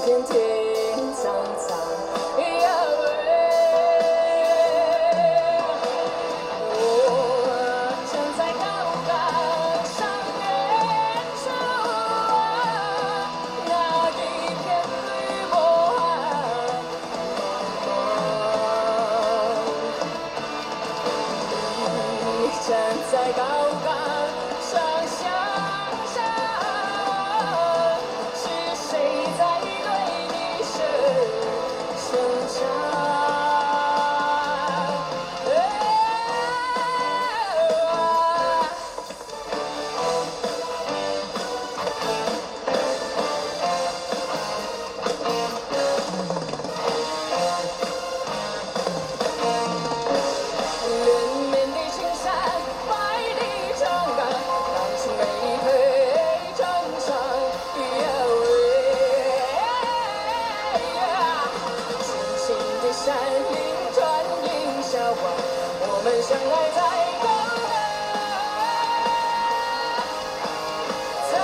片天苍苍。在高岗上想象，是谁在对你声唱？山林转映笑望，我们相爱在高岗，在高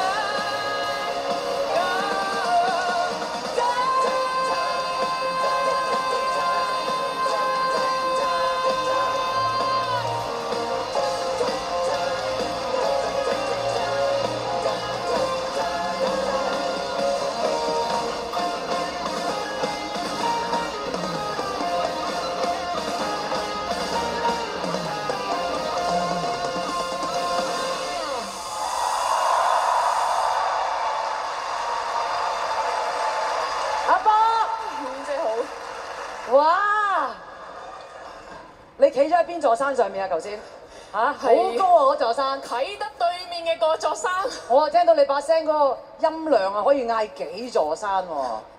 哇！你企咗喺邊座山上面啊？頭先嚇好高啊！嗰座山，啟德對面嘅嗰座山。我聽到你把聲嗰個音量啊，可以嗌幾座山喎！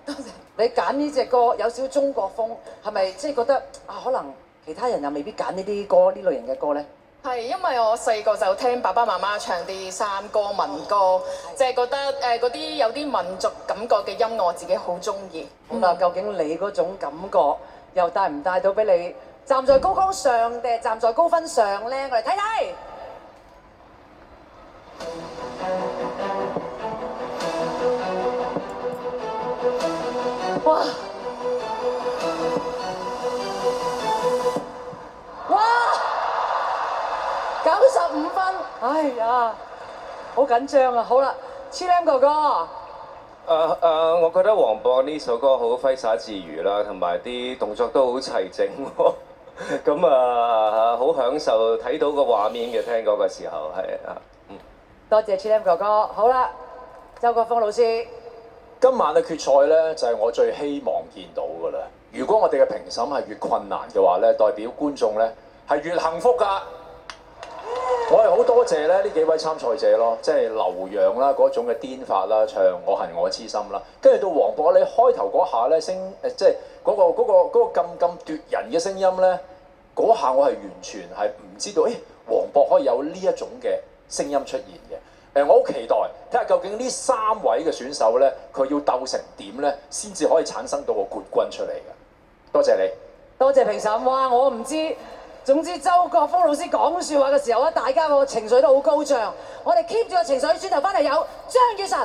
多謝。你揀呢隻歌有少少中國風，係咪即係覺得啊？可能其他人又未必揀呢啲歌呢類型嘅歌咧？係因為我細個就聽爸爸媽媽唱啲山歌民歌，即係覺得嗰啲有啲民族感覺嘅音樂，我自己好中意。咁啊，究竟你嗰種感覺又帶唔帶到俾你站在高崗上定係站在高分上咧？我哋睇睇。哇！哇！95分，哎呀，好緊張啊！好啦，Chilam哥哥。我覺得黃渤呢首歌好揮灑自如啦，同埋啲動作都好齊整喎。咁好享受睇到個畫面嘅，聽嗰個時候係啊。多謝 Chilam 哥哥。好啦，周國峰老師，今晚嘅決賽呢，就係我最希望見到㗎啦。如果我哋嘅評審係越困難嘅話呢，代表觀眾呢係越幸福㗎。我係好多謝咧呢幾位參賽者咯，即係劉洋啦嗰種嘅癲法啦，唱我恨我痴心啦，跟住到黃渤你開頭嗰下咧即係嗰個咁奪人嘅聲音咧，嗰下我係完全係唔知道，黃渤可以有呢一種嘅聲音出現嘅。我好期待睇下究竟呢3位嘅選手咧，佢要鬥成點咧，先至可以產生到個冠軍出嚟嘅。多謝你，多謝評審。哇，我唔知。總之，周國峰老師講説話嘅時候咧，大家個情緒都好高漲。我哋 keep 住個情緒，轉頭翻嚟有張雨晨。